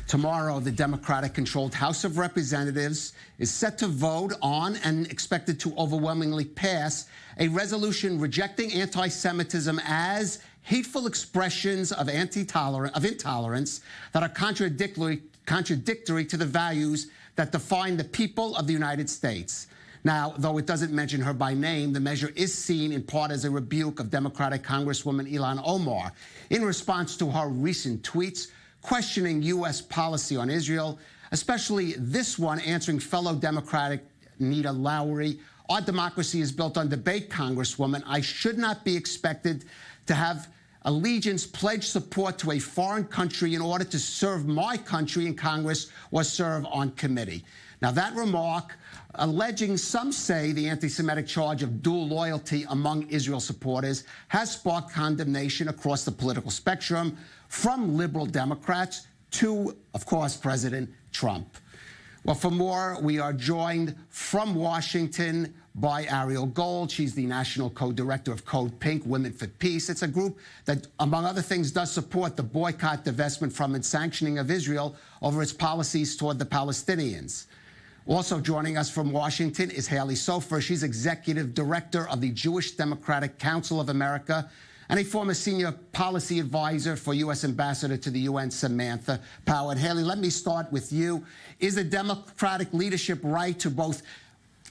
Tomorrow, the Democratic-controlled House of Representatives is set to vote on and expected to overwhelmingly pass a resolution rejecting anti-Semitism as hateful expressions of intolerance that are contradictory to the values that define the people of the United States. Now, though it doesn't mention her by name, the measure is seen in part as a rebuke of Democratic Congresswoman Ilhan Omar in response to her recent tweets questioning U.S. policy on Israel, especially this one answering fellow Democratic Nita Lowry. Our democracy is built on debate, Congresswoman. I should not be expected to have allegiance, pledge support to a foreign country in order to serve my country in Congress or serve on committee. Now, that remark, alleging, some say, the anti-Semitic charge of dual loyalty among Israel supporters, has sparked condemnation across the political spectrum, from liberal Democrats to, of course, President Trump. Well, for more, we are joined from Washington by Ariel Gold. She's the national co-director of CODEPINK, Women for Peace. It's a group that, among other things, does support the boycott, divestment from, and sanctioning of Israel over its policies toward the Palestinians. Also joining us from Washington is Hailie Soifer. She's executive director of the Jewish Democratic Council of America and a former senior policy advisor for U.S. Ambassador to the UN, Samantha Power. And Hailie, let me start with you. Is the Democratic leadership right to both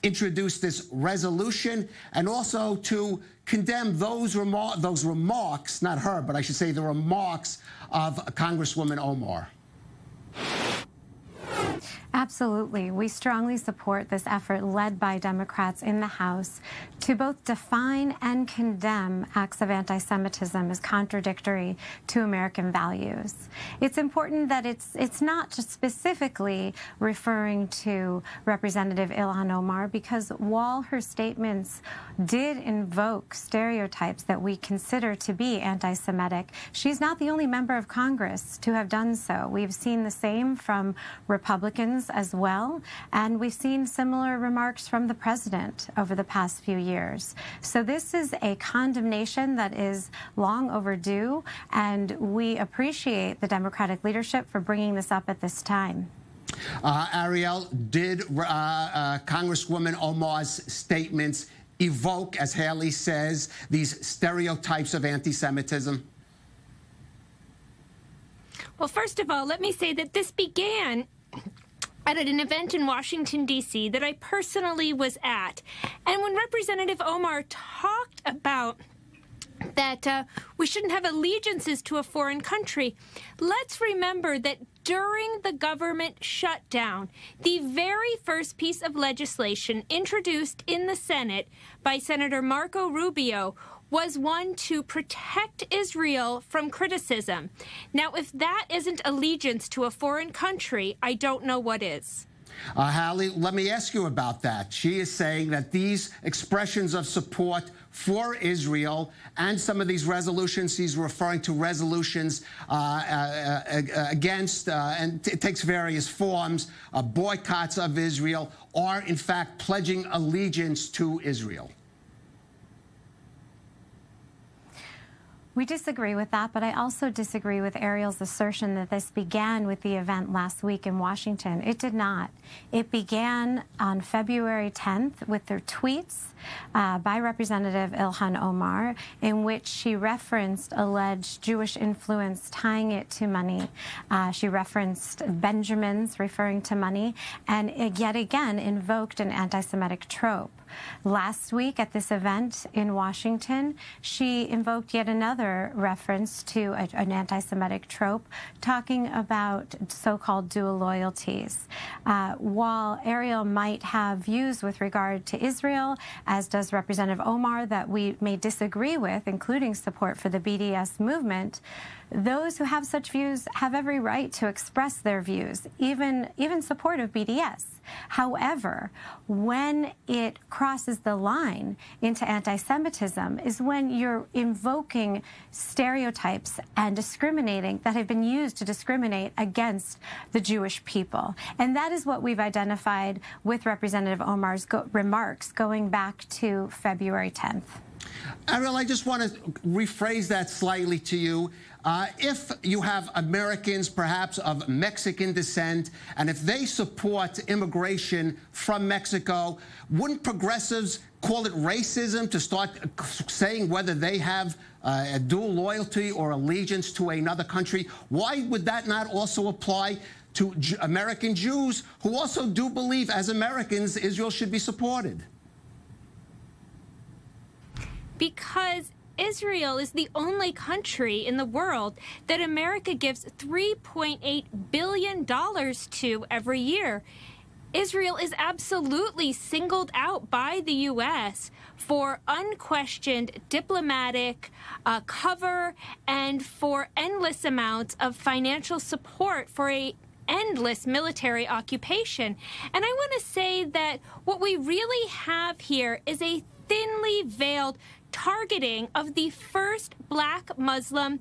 introduce this resolution and also to condemn those remarks, not her, but I should say the remarks of Congresswoman Omar? Absolutely. We strongly support this effort led by Democrats in the House to both define and condemn acts of anti-Semitism as contradictory to American values. It's important that it's not just specifically referring to Representative Ilhan Omar, because while her statements did invoke stereotypes that we consider to be anti-Semitic, she's not the only member of Congress to have done so. We've seen the same from Republicans as well, and we've seen similar remarks from the president over the past few years. So this is a condemnation that is long overdue, and we appreciate the Democratic leadership for bringing this up at this time. Ariel, did Congresswoman Omar's statements evoke, as Hailie says, these stereotypes of anti-Semitism? Well, first of all, let me say that this began at an event in Washington, D.C. that I personally was at. And when Representative Omar talked about that we shouldn't have allegiances to a foreign country, let's remember that during the government shutdown, the very first piece of legislation introduced in the Senate by Senator Marco Rubio was one to protect Israel from criticism. Now, if that isn't allegiance to a foreign country, I don't know what is. Hailie, let me ask you about that. She is saying that these expressions of support for Israel and some of these resolutions, she's referring to resolutions against, and it takes various forms, boycotts of Israel, are in fact pledging allegiance to Israel. We disagree with that, but I also disagree with Ariel's assertion that this began with the event last week in Washington. It did not. It began on February 10th with their tweets by Representative Ilhan Omar, in which she referenced alleged Jewish influence, tying it to money. She referenced Benjamins, referring to money, and yet again invoked an anti-Semitic trope. Last week at this event in Washington, she invoked yet another reference to an anti-Semitic trope, talking about so-called dual loyalties. While Ariel might have views with regard to Israel, as does Representative Omar, that we may disagree with, including support for the BDS movement, those who have such views have every right to express their views, even support of BDS. However, when it crosses the line into anti-Semitism is when you're invoking stereotypes and discriminating that have been used to discriminate against the Jewish people. And that is what we've identified with Representative Omar's remarks going back to February 10th. Ariel, I just want to rephrase that slightly to you. If you have Americans, perhaps of Mexican descent, and if they support immigration from Mexico, wouldn't progressives call it racism to start saying whether they have a dual loyalty or allegiance to another country? Why would that not also apply to American Jews who also do believe, as Americans, Israel should be supported? Because Israel is the only country in the world that America gives $3.8 billion to every year. Israel is absolutely singled out by the U.S. for unquestioned diplomatic cover and for endless amounts of financial support for a endless military occupation. And I want to say that what we really have here is a thinly veiled targeting of the first black Muslim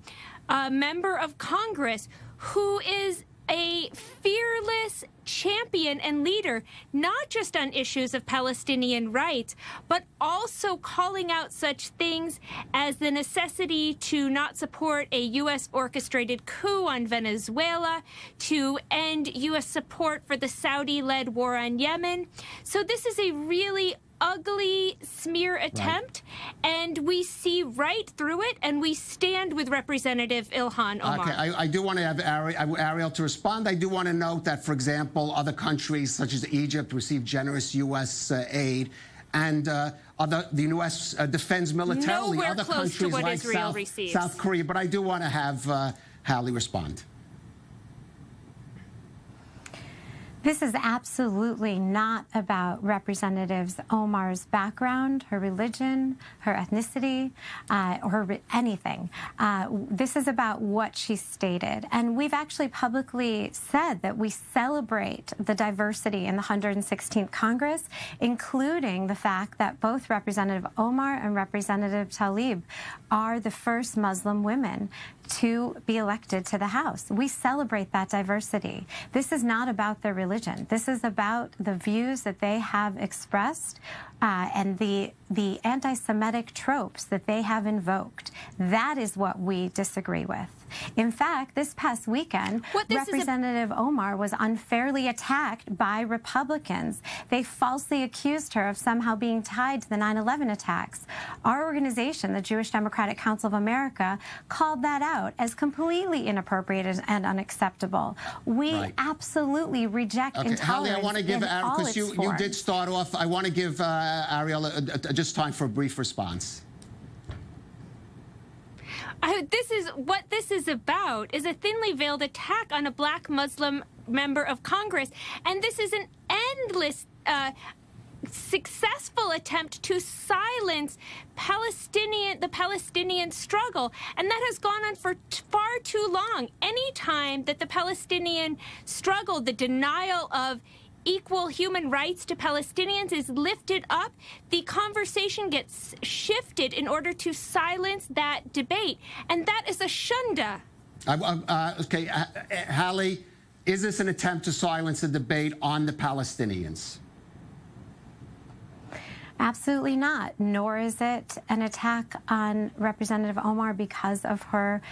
member of Congress, who is a fearless champion and leader, not just on issues of Palestinian rights, but also calling out such things as the necessity to not support a U.S.-orchestrated coup on Venezuela, to end U.S. support for the Saudi-led war on Yemen. So this is a really ugly smear attempt, and we see right through it, and we stand with Representative Ilhan Omar. Okay, I do want to have Ariel to respond. I do want to note that, for example, other countries such as Egypt receive generous U.S. aid, and the U.S. defends militarily Nowhere other close to countries what like Israel receives. South Korea. But I do want to have Hailie respond. This is absolutely not about Representative Omar's background, her religion, her ethnicity, or anything. This is about what she stated. And we've actually publicly said that we celebrate the diversity in the 116th Congress, including the fact that both Representative Omar and Representative Tlaib are the first Muslim women to be elected to the House. We celebrate that diversity. This is not about their religion. This is about the views that they have expressed and the anti-Semitic tropes that they have invoked. That is what we disagree with. In fact, this past weekend, Representative Omar was unfairly attacked by Republicans. They falsely accused her of somehow being tied to the 9/11 attacks. Our organization, the Jewish Democratic Council of America, called that out as completely inappropriate and unacceptable. We absolutely reject intolerance. Hailie, I want to give Ariel, because you did start off. I want to give Ariel just time for a brief response. What this is about is a thinly veiled attack on a black Muslim member of Congress. And this is an endless, successful attempt to silence the Palestinian struggle. And that has gone on for far too long. Any time that the Palestinian struggle, the denial of equal human rights to Palestinians is lifted up, the conversation gets shifted in order to silence that debate. And that is a shunda. Okay, Hailie, is this an attempt to silence the debate on the Palestinians? Absolutely not, nor is it an attack on Representative Omar because of her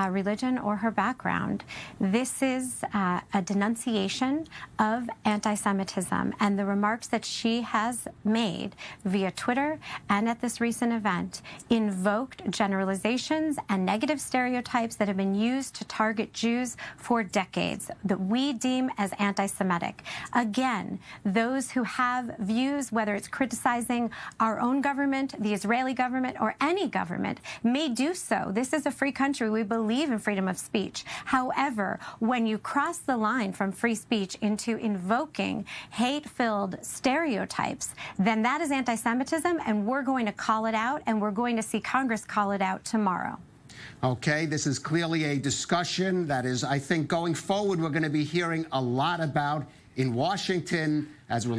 religion or her background. This is a denunciation of anti-Semitism, and the remarks that she has made via Twitter and at this recent event invoked generalizations and negative stereotypes that have been used to target Jews for decades that we deem as anti-Semitic. Again, those who have views, whether it's criticizing our own government, the Israeli government, or any government, may do so. This is a free country. We believe in freedom of speech. However, when you cross the line from free speech into invoking hate-filled stereotypes, then that is anti-Semitism, and we're going to call it out, and we're going to see Congress call it out tomorrow. Okay, this is clearly a discussion that is, I think, going forward, we're going to be hearing a lot about in Washington as it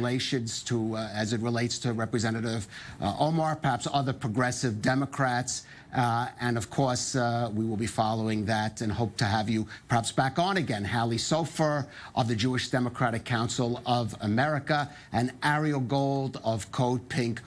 relates to Representative Omar, perhaps other progressive Democrats. And of course, we will be following that and hope to have you perhaps back on again. Hailie Soifer of the Jewish Democratic Council of America and Ariel Gold of CODEPINK.